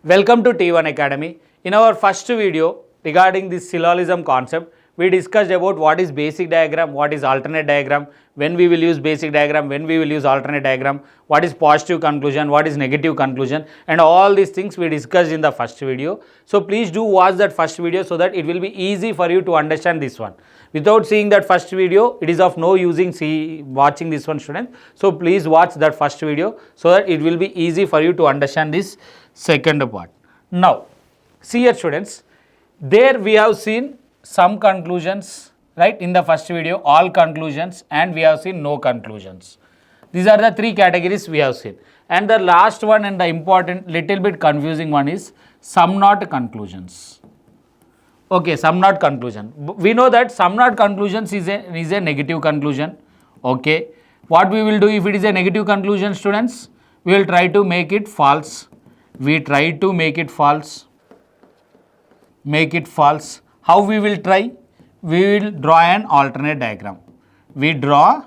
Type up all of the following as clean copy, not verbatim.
Welcome to T1 Academy. In our first video regarding this syllogism concept, we discussed about what is basic diagram, what is alternate diagram, when we will use basic diagram, when we will use alternate diagram, what is positive conclusion, what is negative conclusion, and all these things we discussed in the first video. So please do watch that first video so that it will be easy for you to understand this one. Without seeing that first video, it is of no using watching this one, students. So please watch that first video so that it will be easy for you to understand this second part. Now, see here, students, there we have seen some conclusions, right? In the first video, all conclusions, and we have seen no conclusions. These are the three categories we have seen. And the last one and the important, little bit confusing one is some not conclusions. Okay, some not conclusion. We know that some not conclusions is a negative conclusion. Okay, what we will do if it is a negative conclusion, students? We will try to make it false. We try to make it false. Make it false. How we will try? We will draw an alternate diagram. We draw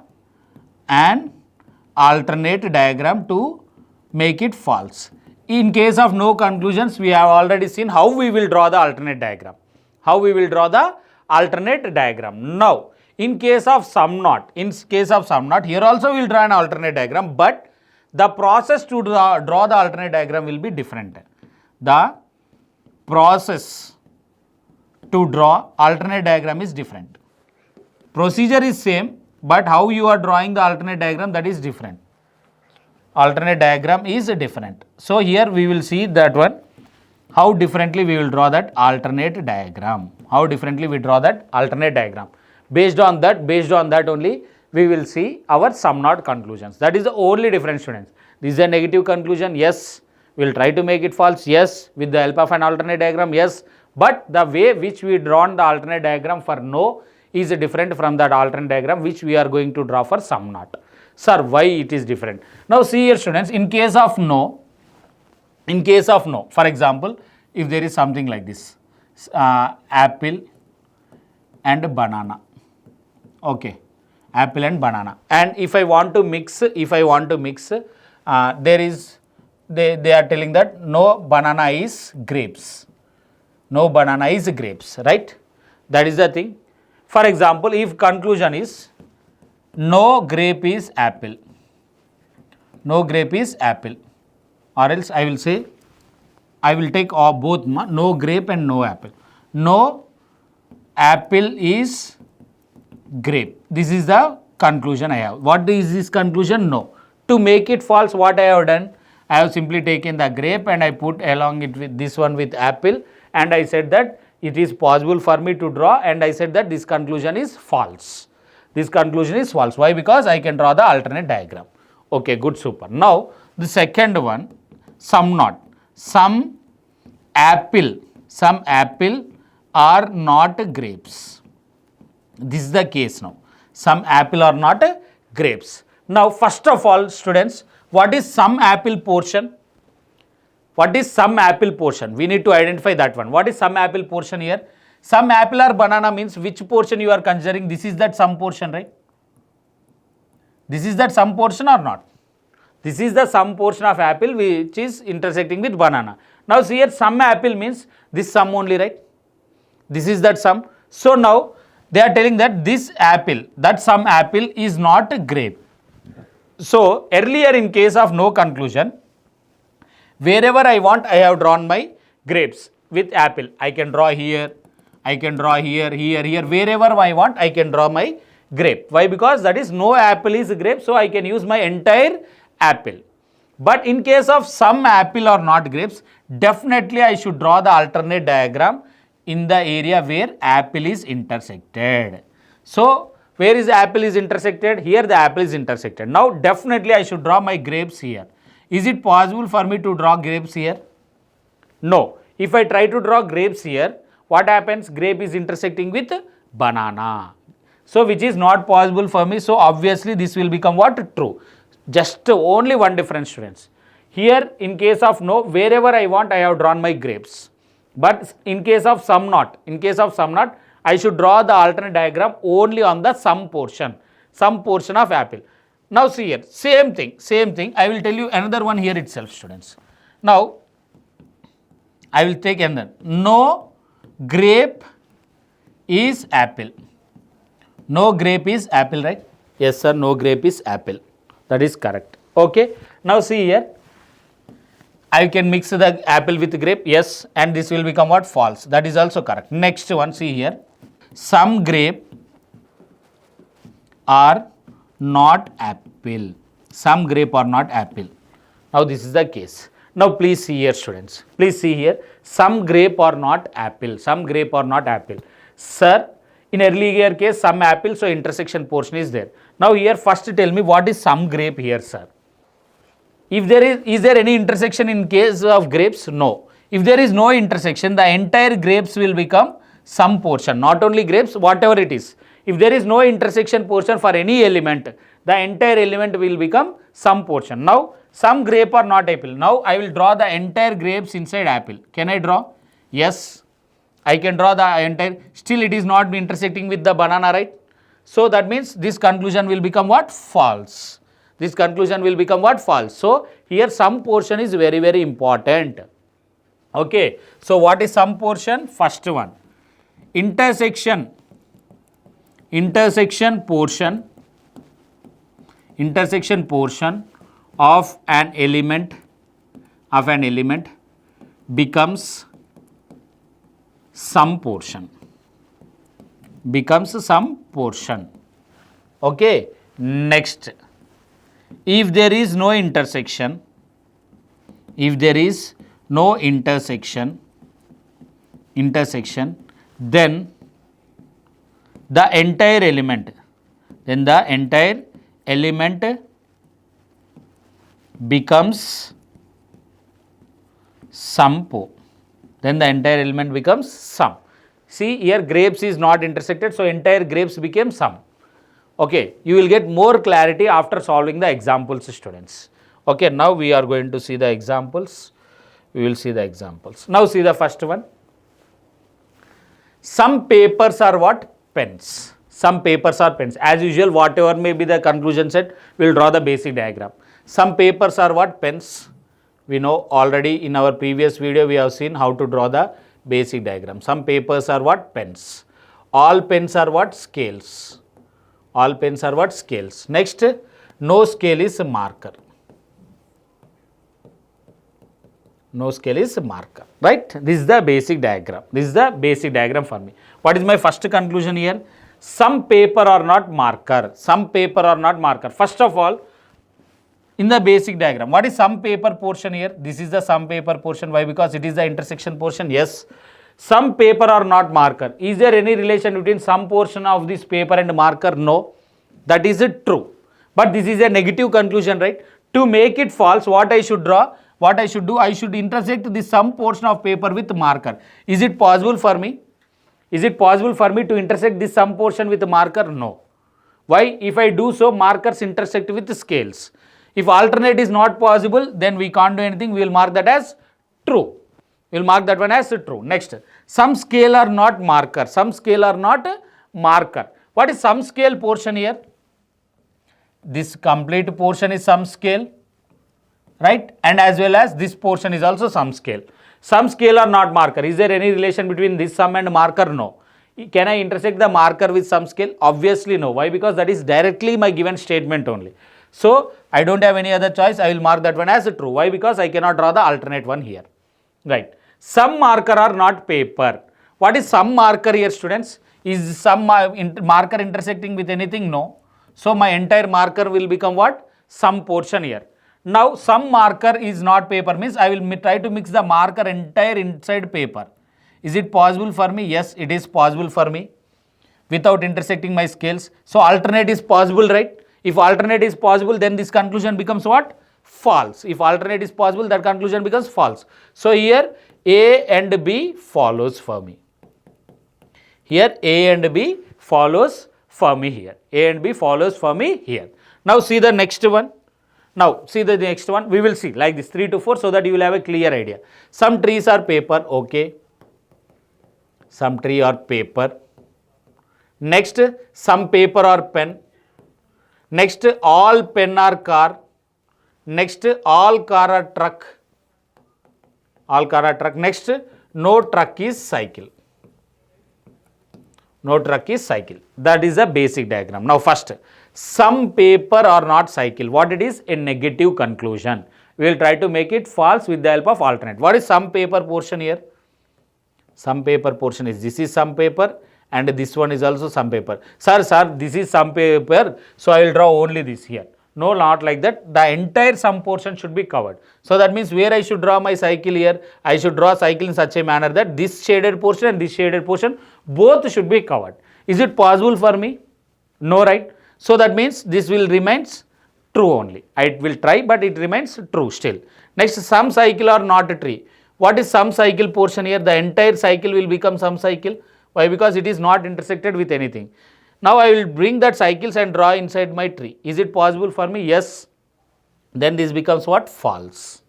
an alternate diagram to make it false. In case of no conclusions, we have already seen how we will draw the alternate diagram. How we will draw the alternate diagram. Now, in case of some not, here also we will draw an alternate diagram, but the process to draw the alternate diagram will be different. The process to draw alternate diagram is different. Procedure is same, but how you are drawing the alternate diagram, that is different. Alternate diagram is different. So here we will see that one, how differently we will draw that alternate diagram. How differently we draw that alternate diagram. Based on that only we will see our sum not conclusions. That is the only difference, students. This is a negative conclusion, yes. We will try to make it false, yes. With the help of an alternate diagram, yes. But the way which we drawn the alternate diagram for no is different from that alternate diagram which we are going to draw for sum not. Sir, why it is different? Now see here, students, in case of no, for example, if there is something like this, apple and banana, okay, apple and banana, and if I want to mix, they are telling that no banana is grapes. No banana is grapes, right? That is the thing. For example, if conclusion is no grape is apple. No grape is apple. Or else I will say, I will take both, no grape and no apple. No apple is grape. This is the conclusion I have. What is this conclusion? No. To make it false, what I have done? I have simply taken the grape and I put along it with this one with apple, and I said that it is possible for me to draw, and I said that this conclusion is false. This conclusion is false. Why? Because I can draw the alternate diagram. Okay, good, super. Now, the second one, some not. Some apple are not grapes. This is the case now. Some apple are not grapes. Now, first of all, students, what is some apple portion? What is some apple portion? We need to identify that one. What is some apple portion here? Some apple or banana means which portion you are considering? This is that some portion, right? This is that some portion or not? This is the some portion of apple which is intersecting with banana. Now see here, some apple means this sum only, right? This is that sum. So now they are telling that this apple, that some apple is not a grape. So earlier in case of no conclusion, wherever I want, I have drawn my grapes with apple. I can draw here, here. Wherever I want, I can draw my grape. Why? Because that is no apple is grape, so I can use my entire apple. But in case of some apple or not grapes, definitely I should draw the alternate diagram in the area where apple is intersected. So where is the apple is intersected? Here the apple is intersected. Now definitely I should draw my grapes here. Is it possible for me to draw grapes here? No. If I try to draw grapes here, what happens? Grape is intersecting with banana. So which is not possible for me. So obviously this will become what? True. Just only one difference, students. Here in case of no, wherever I want, I have drawn my grapes. But in case of some not, I should draw the alternate diagram only on the some portion of apple. Now see here, same thing. I will tell you another one here itself, students. Now, I will take and then no grape is apple. No grape is apple, right? Yes sir, no grape is apple. That is correct. Okay. Now see here. I can mix the apple with grape. Yes. And this will become what? False. That is also correct. Next one, see here. Some grape are not apple. Some grape are not apple. Now this is the case. Now please see here students. Please see here. Some grape are not apple. Some grape are not apple. Sir, in earlier case some apple, so intersection portion is there. Now here first tell me what is some grape here, sir. If there is there any intersection in case of grapes? No. If there is no intersection, the entire grapes will become some portion. Not only grapes, whatever it is. If there is no intersection portion for any element, the entire element will become some portion. Now, some grape are not apple. Now, I will draw the entire grapes inside apple. Can I draw? Yes. I can draw the entire. Still, it is not intersecting with the banana, right? So, that means this conclusion will become what? False. This conclusion will become what? False. So, here some portion is very, very important. Okay. So, what is some portion? First one. Intersection portion of an element becomes some portion. Okay. Next, if there is no intersection, then the entire element becomes some. Then the entire element becomes some. See here grapes is not intersected, so entire grapes became some. Okay, you will get more clarity after solving the examples, students. Okay, now we are going to see the examples. We will see the examples. Now see the first one. Some papers are what? Pens. Some papers are pens. As usual, whatever may be the conclusion set, we will draw the basic diagram. Some papers are what? Pens. We know already in our previous video we have seen how to draw the basic diagram. Some papers are what? Pens. All pens are what? Scales. All pens are what? Scales. Next, no scale is a marker. No scale is a marker. Right? This is the basic diagram. This is the basic diagram for me. What is my first conclusion here? Some paper are not marker. Some paper are not marker. First of all, in the basic diagram, what is some paper portion here? This is the some paper portion. Why? Because it is the intersection portion. Yes. Some paper are not marker. Is there any relation between some portion of this paper and marker? No. That is true. But this is a negative conclusion, right? To make it false, what I should draw? What I should do? I should intersect this some portion of paper with marker. Is it possible for me? Is it possible for me to intersect this some portion with marker? No. Why? If I do so, markers intersect with scales. If alternate is not possible, then we can't do anything. We will mark that as true. We will mark that one as true. Next, some scale are not marker. Some scale are not marker. What is some scale portion here? This complete portion is some scale, right? And as well as this portion is also some scale. Some scale are not marker. Is there any relation between this sum and marker? No. Can I intersect the marker with some scale? Obviously no. Why? Because that is directly my given statement only. So, I don't have any other choice. I will mark that one as true. Why? Because I cannot draw the alternate one here. Right. Some marker are not paper. What is some marker here, students? Is some marker intersecting with anything? No. So, my entire marker will become what? Some portion here. Now, some marker is not paper means I will try to mix the marker entire inside paper. Is it possible for me? Yes, it is possible for me without intersecting my scales. So, alternate is possible, right? If alternate is possible, then this conclusion becomes what? False. If alternate is possible, that conclusion becomes false. So, here A and B follows for me. Here A and B follows for me here. A and B follows for me here. Now, see the next one. Now, see the next one. We will see like this 3 to 4 so that you will have a clear idea. Some trees are paper. Okay. Some tree are paper. Next, some paper or pen. Next, all pen are car. Next, all car are truck. All car are truck. Next, no truck is cycle. No truck is cycle. That is a basic diagram. Now first, some paper are not cycle. What it is? A negative conclusion. We will try to make it false with the help of alternate. What is some paper portion here? Some paper portion is, this is some paper and this one is also some paper. Sir, this is some paper, so I will draw only this here. No, not like that. The entire sum portion should be covered. So that means where I should draw my cycle here, I should draw cycle in such a manner that this shaded portion and this shaded portion both should be covered. Is it possible for me? No, right? So that means this will remains true only. I will try, but it remains true still. Next, some cycle are not a tree. What is some cycle portion here? The entire cycle will become some cycle. Why? Because it is not intersected with anything. Now I will bring that cycles and draw inside my tree. Is it possible for me? Yes. Then this becomes what? False.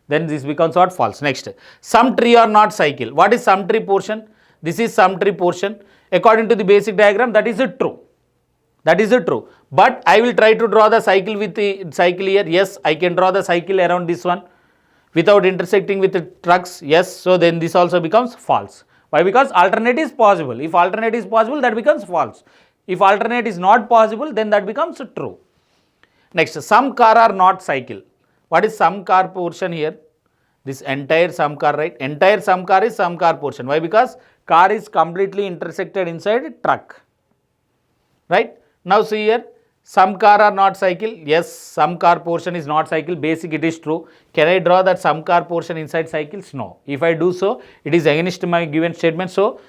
Then this becomes what? False. Next, some tree are not cycle. What is some tree portion? This is some tree portion. According to the basic diagram, that is true. That is true. But I will try to draw the cycle with the cycle here. Yes, I can draw the cycle around this one without intersecting with the trucks. Yes, so then this also becomes false. Why? Because alternate is possible. If alternate is possible, that becomes false. If alternate is not possible, then that becomes true. Next, some car are not cycle. What is some car portion here? This entire some car, right? Entire some car is some car portion. Why? Because car is completely intersected inside truck. Right? Now see here, some car are not cycle. Yes, some car portion is not cycle. Basic, it is true. Can I draw that some car portion inside cycles? No. If I do so, it is against my given statement. So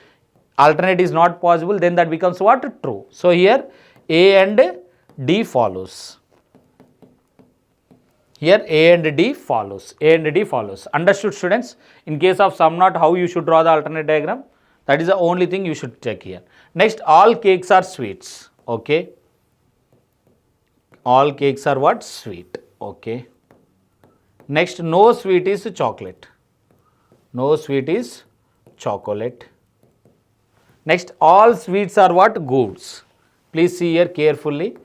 alternate is not possible. Then that becomes what? True. So here A and D follows. Here A and D follows. A and D follows. Understood, students? In case of sum not, how you should draw the alternate diagram? That is the only thing you should check here. Next, all cakes are sweets. Okay. All cakes are what? Sweet. Okay. Next, no sweet is chocolate. No sweet is chocolate. Next, all sweets are what? Goods. Please see here carefully.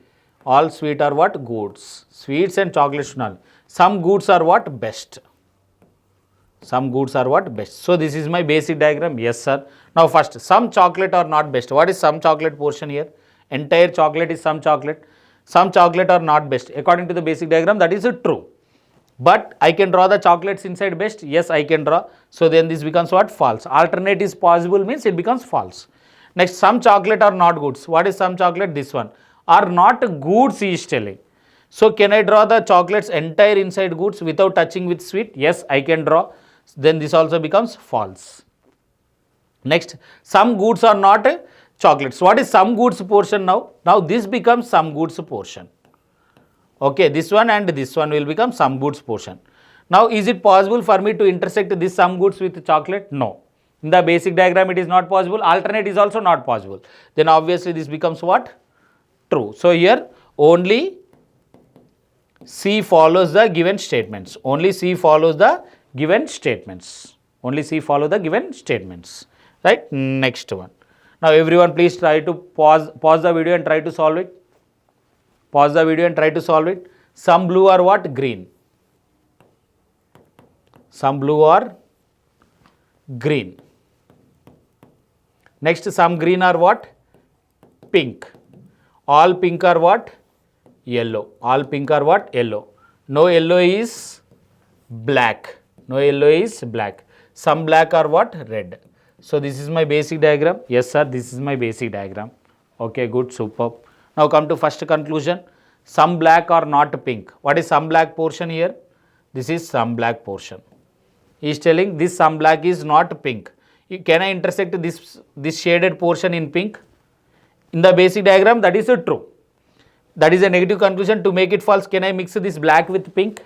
All sweet are what? Goods. Sweets and chocolates not. Some goods are what? Best. Some goods are what? Best. So this is my basic diagram. Yes, sir. Now first, some chocolate are not best. What is some chocolate portion here? Entire chocolate is some chocolate. Some chocolate are not best. According to the basic diagram, that is true. But I can draw the chocolates inside best. Yes, I can draw. So then this becomes what? False. Alternate is possible means it becomes false. Next, some chocolate are not goods. What is some chocolate? This one. Are not goods he is telling. So can I draw the chocolates entire inside goods without touching with sweet? Yes, I can draw. Then this also becomes false. Next, some goods are not chocolates. What is some goods portion now? Now this becomes some goods portion. Okay, this one and this one will become some goods portion. Now is it possible for me to intersect this some goods with chocolate? No. In the basic diagram it is not possible. Alternate is also not possible. Then obviously this becomes what? True. So here only C follows the given statements. Only C follows the given statements. Only C follow the given statements. Right? Next one. Now everyone please try to pause the video and try to solve it. Pause the video and try to solve it. Some blue are what? Green. Some blue are green. Next, some green are what? Pink. All pink are what? Yellow. All pink are what? Yellow. No yellow is black. No yellow is black. Some black are what? Red. So this is my basic diagram. Yes, sir, this is my basic diagram. Okay, good, superb. Now come to first conclusion. Some black are not pink. What is some black portion here? This is some black portion. He is telling this some black is not pink. Can I intersect this shaded portion in pink? In the basic diagram, that is true. That is a negative conclusion. To make it false, can I mix this black with pink?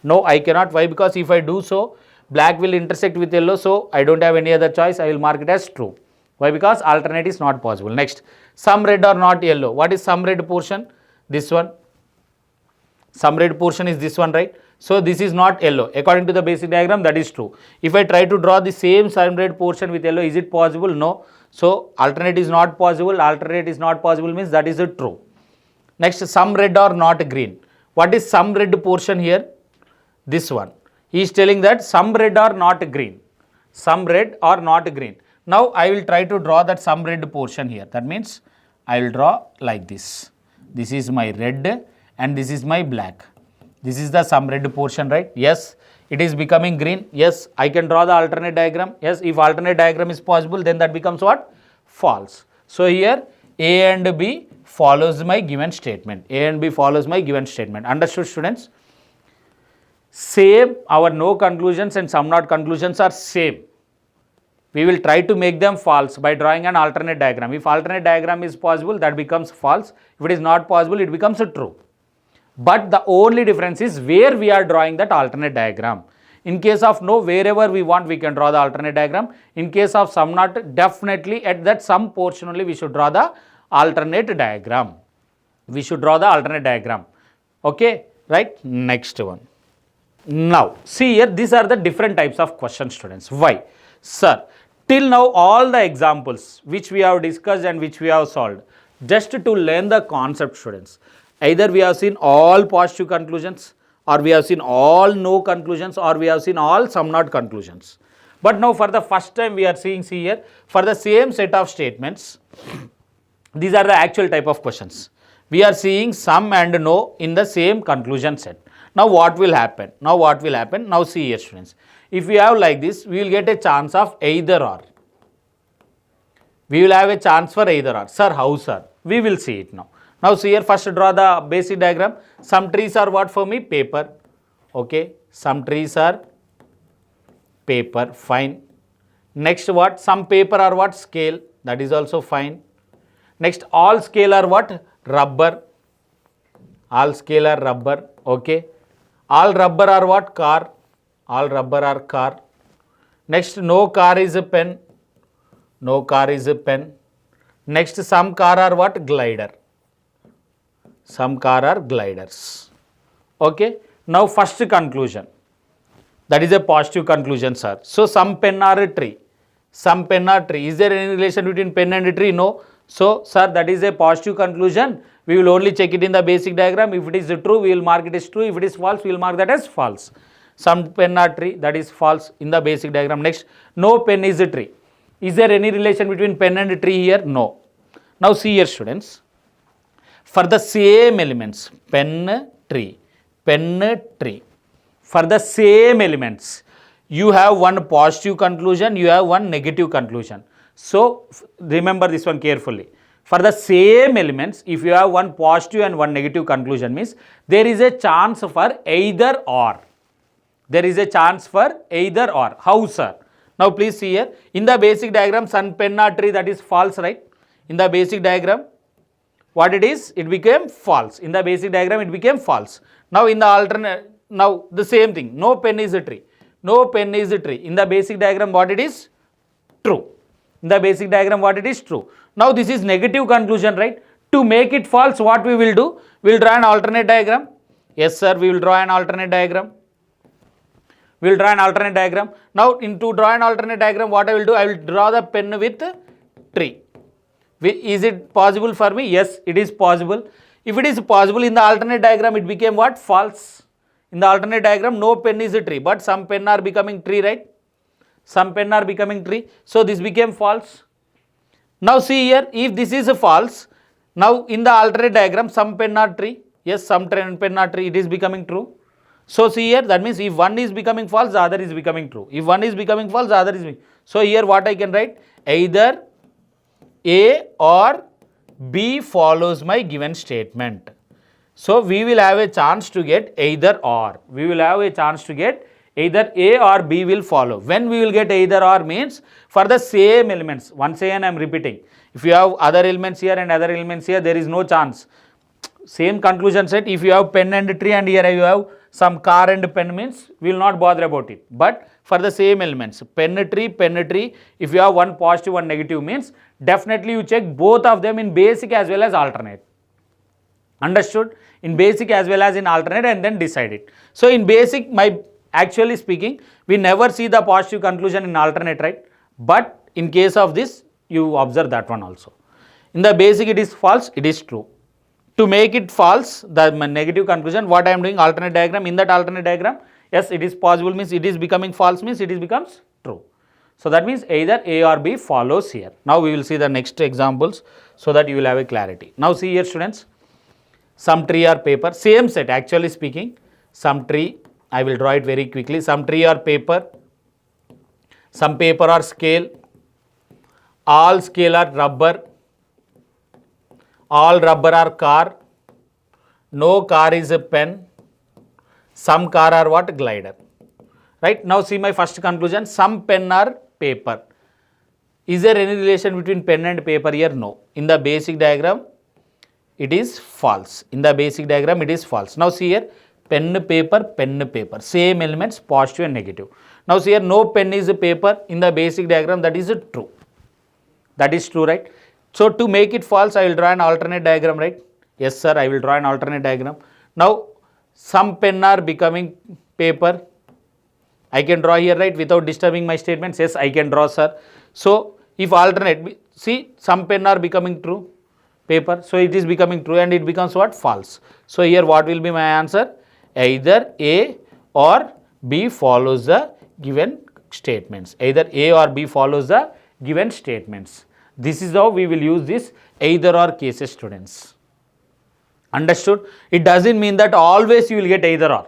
No, I cannot. Why? Because if I do so, black will intersect with yellow, so I don't have any other choice. I will mark it as true. Why? Because alternate is not possible. Next, some red are not yellow. What is some red portion? This one. Some red portion is this one, right? So this is not yellow. According to the basic diagram, that is true. If I try to draw the same some red portion with yellow, is it possible? No. So alternate is not possible. Alternate is not possible means that is true. Next, some red are not green. What is some red portion here? This one. He is telling that some red are not green. Some red are not green. Now I will try to draw that some red portion here. That means I will draw like this. This is my red and this is my black. This is the some red portion, right? Yes, it is becoming green. Yes, I can draw the alternate diagram. Yes, if alternate diagram is possible, then that becomes what? False. So here A and B follows my given statement. A and B follows my given statement. Understood, students? Same, our no conclusions and some not conclusions are same. We will try to make them false by drawing an alternate diagram. If alternate diagram is possible, that becomes false. If it is not possible, it becomes true. But the only difference is where we are drawing that alternate diagram. In case of no, wherever we want, we can draw the alternate diagram. In case of some not, definitely at that some portion only we should draw the alternate diagram. We should draw the alternate diagram. Okay, right? Next one. Now, see here, these are the different types of questions, students. Why? Sir, till now all the examples which we have discussed and which we have solved, just to learn the concept, students. Either we have seen all positive conclusions, or we have seen all no conclusions, or we have seen all some not conclusions. But now for the first time we are seeing, see here, for the same set of statements, these are the actual type of questions. We are seeing some and no in the same conclusion set. Now what will happen? Now see here, students. If we have like this, we will get a chance of either or. We will have a chance for either or. Sir, how, sir? We will see it now. Now see here, first draw the basic diagram. Some trees are what for me? Paper. Okay. Some trees are paper. Fine. Next what? Some paper are what? Scale. That is also fine. Next, all scale are what? Rubber. All scale are rubber. Okay. All rubber are what? Car. All rubber are car. Next, no car is a pen. No car is a pen. Next, some car are what? Glider. Some car are gliders. Okay. Now, first conclusion. That is a positive conclusion, sir. So, some pen are a tree. Some pen are tree. Is there any relation between pen and a tree? No. So, sir, that is a positive conclusion. We will only check it in the basic diagram. If it is true, we will mark it as true. If it is false, we will mark that as false. Some pen are tree, that is false in the basic diagram. Next, no pen is a tree. Is there any relation between pen and a tree here? No. Now see here, students. For the same elements, pen, tree, for the same elements, you have one positive conclusion, you have one negative conclusion. So remember this one carefully. For the same elements, if you have one positive and one negative conclusion, means there is a chance for either or. There is a chance for either or. How, sir? Now please see here. In the basic diagram, sun, pen or tree, that is false, right? In the basic diagram, what it is? It became false. In the basic diagram, it became false. Now in the alternate, now the same thing. No pen is a tree. No pen is a tree. In the basic diagram, what it is? True. In the basic diagram, what it is? True. Now this is negative conclusion, right? To make it false, what we will do? We will draw an alternate diagram. Yes, sir, we will draw an alternate diagram. We will draw an alternate diagram. Now, to draw an alternate diagram, what I will do? I will draw the pen with tree. Is it possible for me? Yes, it is possible. If it is possible, in the alternate diagram, it became what? False. In the alternate diagram, no pen is a tree, but some pen are becoming tree, right? Some pen are becoming tree. So, this became false. Now, see here, if this is a false, now in the alternate diagram, some pen are tree. Yes, some pen are tree, it is becoming true. So, see here, that means if one is becoming false, the other is becoming true. If one is becoming false, the other is becoming. So, here what I can write? Either A or B follows my given statement. So, we will have a chance to get either or. We will have a chance to get either A or B will follow. When we will get either or means for the same elements. Once again, I am repeating. If you have other elements here and other elements here, there is no chance. Same conclusion set. If you have pen and tree and here you have some car and pen means we will not bother about it. But for the same elements, pen tree, if you have one positive, one negative means definitely you check both of them in basic as well as alternate. Understood? In basic as well as in alternate and then decide it. So in basic, actually speaking, we never see the positive conclusion in alternate, right? But in case of this, you observe that one also. In the basic, it is false, it is true. To make it false, the negative conclusion, what I am doing, alternate diagram. In that alternate diagram, Yes, it is possible means it is becoming false means it is becomes true. So that means either A or B follows here. Now we will see the next examples so that you will have a clarity. Now see here students, some tree or paper, same set actually speaking, some tree, I will draw it very quickly, some tree or paper, some paper or scale, all scale are rubber, all rubber are car, no car is a pen, some car are what? Glider. Right, now see my first conclusion, some pen or paper. Is there any relation between pen and paper here? No. In the basic diagram, it is false. In the basic diagram, it is false. Now see here, pen, paper, same elements, positive and negative. Now see here, no pen is a paper. In the basic diagram, that is true. That is true, right? So to make it false, I will draw an alternate diagram, right? Yes, sir, I will draw an alternate diagram. Now, some pen are becoming paper. I can draw here, right, without disturbing my statements. Yes, I can draw, sir. So, if alternate, see, some pen are becoming true, paper. So, it is becoming true and it becomes what? False. So, here what will be my answer? Either A or B follows the given statements. Either A or B follows the given statements. This is how we will use this either or cases, students. Understood? It doesn't mean that always you will get either or.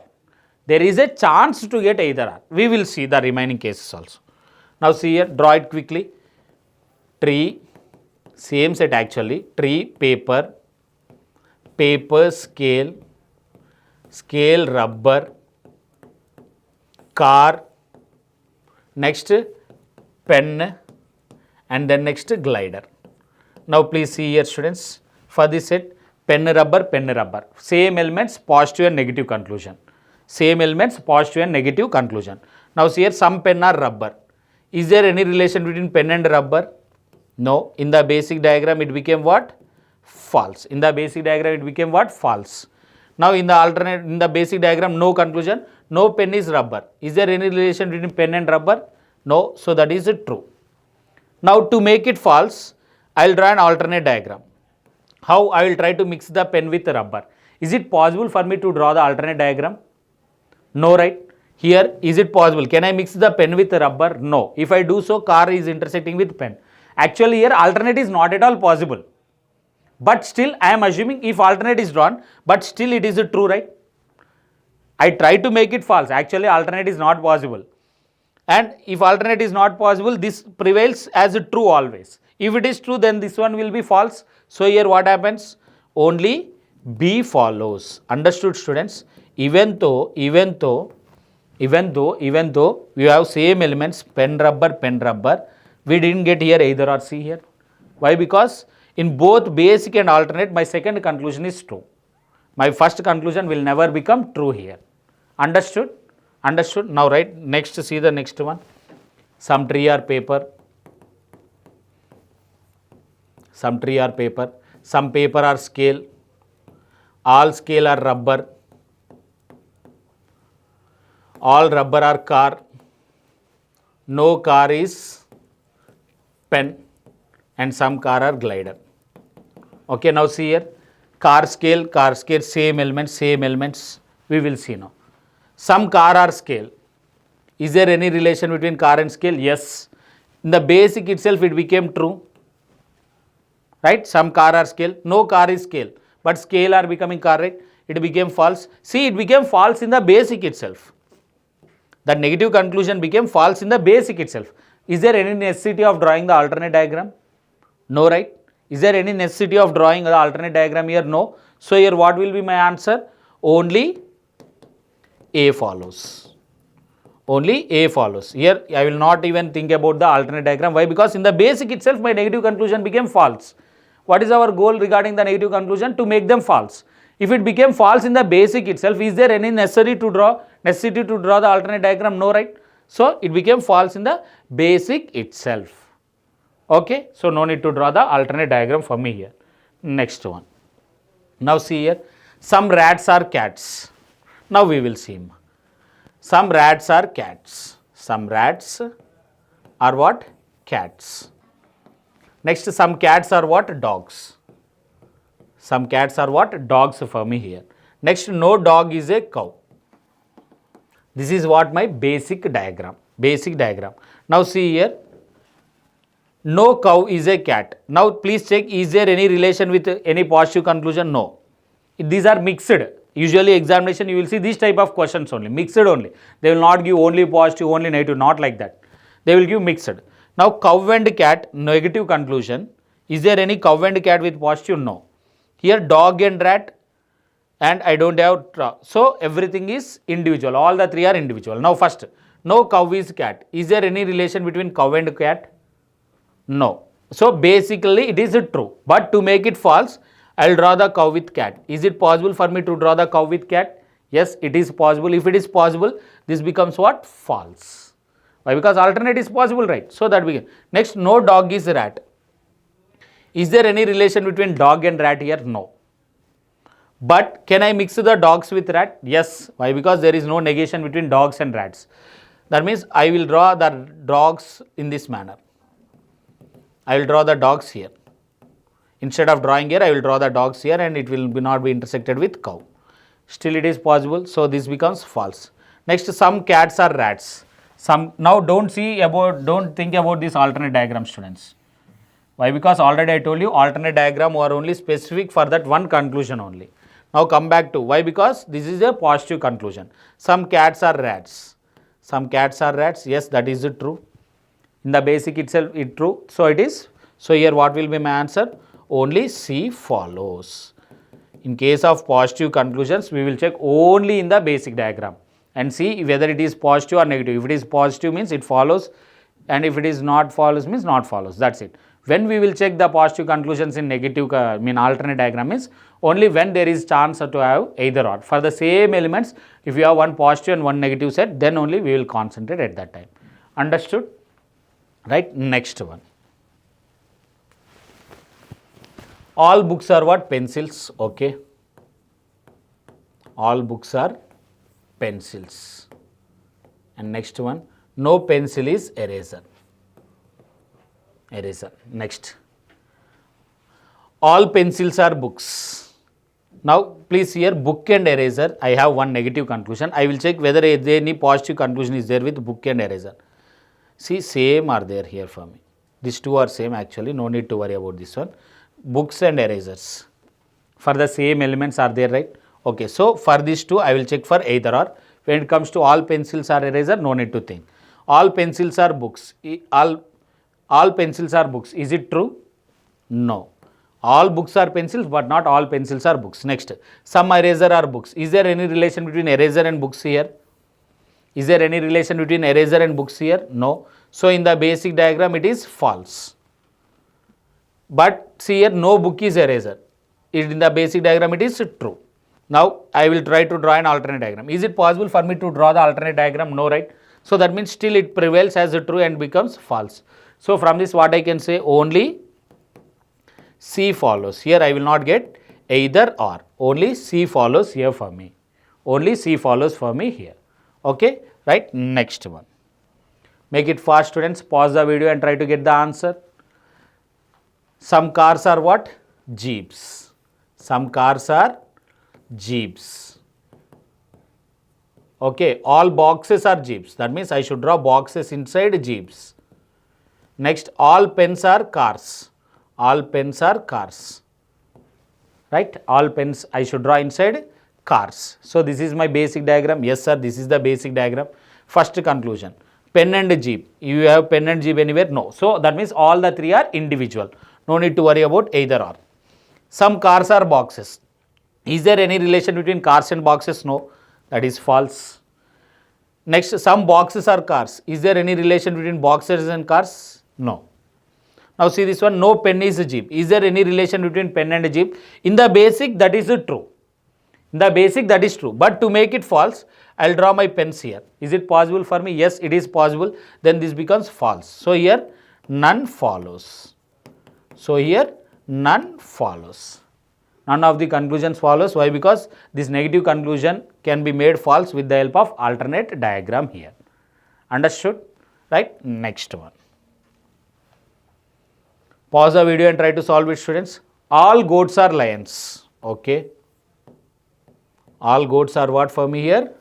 There is a chance to get either or. We will see the remaining cases also. Now see here, draw it quickly. Tree, same set actually. Tree, paper, paper, scale, scale, rubber, car, next pen, and then next glider. Now please see here, students, for this set, pen, rubber, same elements, positive and negative conclusion. Same elements, positive and negative conclusion. Now see here, some pen are rubber. Is there any relation between pen and rubber? No. In the basic diagram, it became what? False. In the basic diagram, it became what? False. Now in the basic diagram, no conclusion. No pen is rubber. Is there any relation between pen and rubber? No. So that is true. Now to make it false, I will draw an alternate diagram. How I will try to mix the pen with rubber. Is it possible for me to draw the alternate diagram? No, right? Here, is it possible? Can I mix the pen with rubber? No. If I do so, car is intersecting with pen. Actually, here alternate is not at all possible. But still, I am assuming if alternate is drawn, but still it is true, right? I try to make it false. Actually, alternate is not possible. And if alternate is not possible, this prevails as true always. If it is true, then this one will be false. So here what happens? Only B follows. Understood, students? Even though we have same elements, pen, rubber, we didn't get here either or. See here. Why? Because in both basic and alternate, my second conclusion is true. My first conclusion will never become true here. Understood? Understood? Now right, next see the next one. Some tree or paper. Some tree or paper. Some paper or scale. All scale are rubber. All rubber are car. No car is pen. And some car are glider. Okay, now see here. Car scale, same elements. We will see now. Some car or scale. Is there any relation between car and scale? Yes. In the basic itself, it became true. Right? Some car or scale. No car is scale. But scale are becoming car, right? It became false. See, it became false in the basic itself. The negative conclusion became false in the basic itself. Is there any necessity of drawing the alternate diagram? No, right? Is there any necessity of drawing the alternate diagram here? No. So here what will be my answer? Only A follows. Only A follows. Here I will not even think about the alternate diagram. Why? Because in the basic itself my negative conclusion became false. What is our goal regarding the negative conclusion? To make them false. If it became false in the basic itself, is there any necessity to draw the alternate diagram? No, right? So it became false in the basic itself. Okay, so no need to draw the alternate diagram for me here. Next one. Now see here, some rats are cats. Now we will see. Some rats are cats. Some rats are what? Cats. Next, some cats are what? Dogs. Some cats are what? Dogs for me here. Next, no dog is a cow. This is what my basic diagram. Now see here, no cow is a cat. Now please check, is there any relation with any positive conclusion? No. These are mixed. Usually examination you will see this type of questions only, mixed only. They will not give only positive, only negative, not like that. They will give mixed. Now cow and cat, negative conclusion. Is there any cow and cat with positive? No. Here dog and rat, and I don't have, so everything is individual, all the three are individual. Now first, no cow is cat. Is there any relation between cow and cat? No. So basically it is true, but to make it false, I will draw the cow with cat. Is it possible for me to draw the cow with cat? Yes, it is possible. If it is possible, this becomes what? False. Why? Because alternate is possible, right? So that we can. Next, no dog is rat. Is there any relation between dog and rat here? No. But can I mix the dogs with rat? Yes. Why? Because there is no negation between dogs and rats. That means I will draw the dogs in this manner. I will draw the dogs here. Instead of drawing here, I will draw the dogs here, and it will not be intersected with cow. Still it is possible. So this becomes false. Next, some cats are rats. Now don't think about this alternate diagram, students. Why? Because already I told you alternate diagram are only specific for that one conclusion only. Now come back to why? Because this is a positive conclusion. Some cats are rats. Some cats are rats. Yes, that is true. In the basic itself, it true. So it is. So here what will be my answer? Only C follows. In case of positive conclusions, we will check only in the basic diagram and see whether it is positive or negative. If it is positive means it follows, and if it is not follows means not follows. That's it. When we will check the positive conclusions in negative, alternate diagram means only when there is chance to have either or. For the same elements, if you have one positive and one negative set, then only we will concentrate at that time. Understood? Right? Next one. All books are what? Pencils. Okay. All books are pencils. And next one, no pencil is eraser. Eraser. Next, all pencils are books. Now please here, book and eraser, I have one negative conclusion. I will check whether any positive conclusion is there with book and eraser. See, same are there here for me. These two are same actually, no need to worry about this one. Books and erasers for the same elements are there, right? Okay, so for these two I will check for either or. When it comes to all pencils are eraser, no need to think. All pencils are books. All pencils are books. Is it true? No. All books are pencils, but not all pencils are books. Next, some eraser are books. Is there any relation between eraser and books here? Is there any relation between eraser and books here? No. So in the basic diagram it is false. But see here, no book is eraser. In the basic diagram it is true. Now I will try to draw an alternate diagram. Is it possible for me to draw the alternate diagram? No, right? So that means still it prevails as a true and becomes false. So from this what I can say, only C follows. Here I will not get either or. Only C follows here for me. Only C follows for me here. Okay, right? Next one. Make it fast, students. Pause the video and try to get the answer. Some cars are what? Jeeps. Some cars are jeeps. Okay, all boxes are jeeps. That means I should draw boxes inside jeeps. Next, all pens are cars. All pens are cars. Right? All pens I should draw inside cars. So this is my basic diagram. Yes, sir, this is the basic diagram. First conclusion. Pen and jeep. You have pen and jeep anywhere? No. So that means all the three are individual. No need to worry about either or. Some cars are boxes. Is there any relation between cars and boxes? No. That is false. Next, some boxes are cars. Is there any relation between boxes and cars? No. Now see this one, no pen is a jeep. Is there any relation between pen and a jeep? In the basic that is true. In the basic that is true. But to make it false, I will draw my pens here. Is it possible for me? Yes, it is possible. Then this becomes false. So here none follows. So here none follows. None of the conclusions follows. Why? Because this negative conclusion can be made false with the help of alternate diagram here. Understood? Right? Next one. Pause the video and try to solve it, students. All goats are lions. Okay. All goats are what for me here?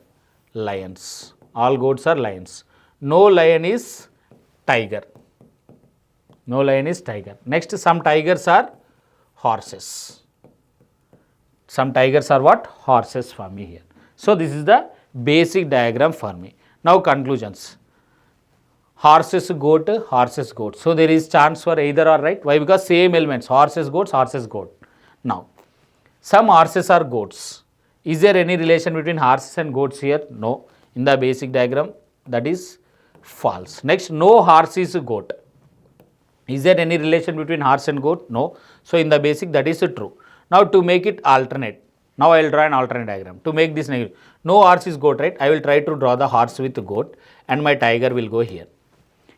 Lions. All goats are lions. No lion is tiger. No lion is tiger. Next, some tigers are horses. Some tigers are what? Horses for me here. So, this is the basic diagram for me. Now, conclusions. Horses, goat, horses, goat. So, there is chance for either or, right? Why? Because same elements, horses, goats, horses, goat. Now, some horses are goats. Is there any relation between horses and goats here? No. In the basic diagram, that is false. Next, no horse is goat. Is there any relation between horse and goat? No. So, in the basic, that is true. Now, to make it alternate, now I will draw an alternate diagram. To make this negative, no horse is goat, right? I will try to draw the horse with goat and my tiger will go here.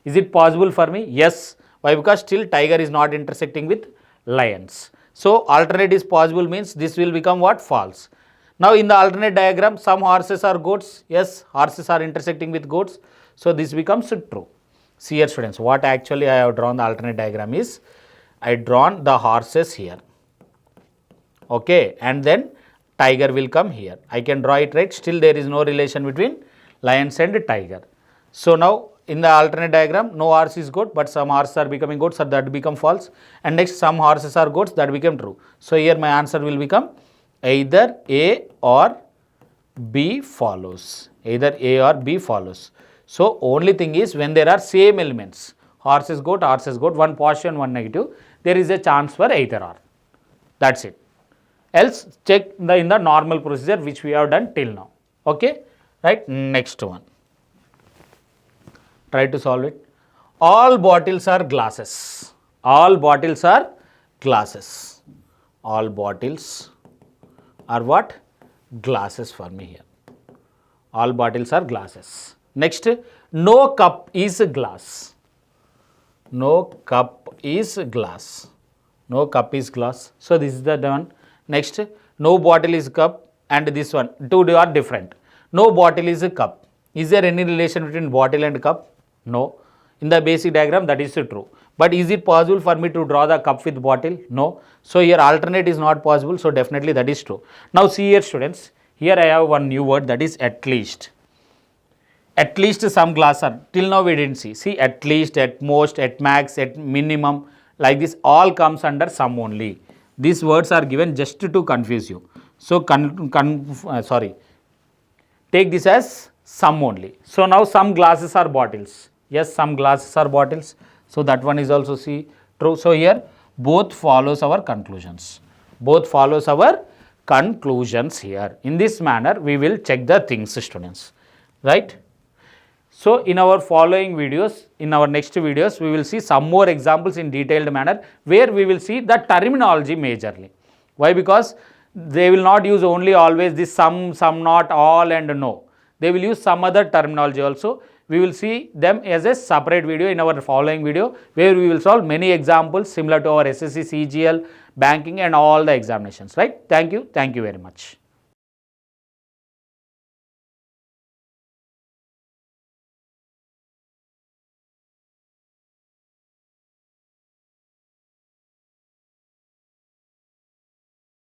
Is it possible for me? Yes. Why? Because still tiger is not intersecting with lions. So, alternate is possible means this will become what? False. Now, in the alternate diagram, some horses are goats. Yes, horses are intersecting with goats. So, this becomes true. See here students, what actually I have drawn the alternate diagram is, I drawn the horses here. Okay, and then tiger will come here. I can draw it, right? Still there is no relation between lions and tiger. So, now in the alternate diagram, no horse is goat, but some horses are becoming goats, so that become false. And next, some horses are goats, that became true. So, here my answer will become either A or B follows. Either A or B follows. So, only thing is when there are same elements, horses, goat, one positive and one negative, there is a chance for either or. That's it. Else check in the normal procedure which we have done till now. Okay, right? Next one. Try to solve it. All bottles are glasses. All bottles are glasses. All bottles are what? Glasses for me here. All bottles are glasses. Next, no cup is glass. No cup is glass. No cup is glass. So, this is the one. Next, no bottle is cup and this one. Two are different. No bottle is a cup. Is there any relation between bottle and cup? No. In the basic diagram, that is true. But is it possible for me to draw the cup with bottle? No. So, here alternate is not possible. So, definitely that is true. Now, see here students. Here I have one new word, that is at least. At least some glass are, till now we didn't see. See, at least, at most, at max, at minimum, like this all comes under some only. These words are given just to confuse you. So, take this as some only. So, now some glasses are bottles. Yes, some glasses are bottles. So, that one is also see true. So, here both follows our conclusions. Both follows our conclusions here. In this manner, we will check the things, students. Right? So, in our following videos, in our next videos, we will see some more examples in detailed manner where we will see the terminology majorly. Why? Because they will not use only always this some not, all and no. They will use some other terminology also. We will see them as a separate video in our following video where we will solve many examples similar to our SSC, CGL, banking and all the examinations. Right? Thank you. Thank you very much.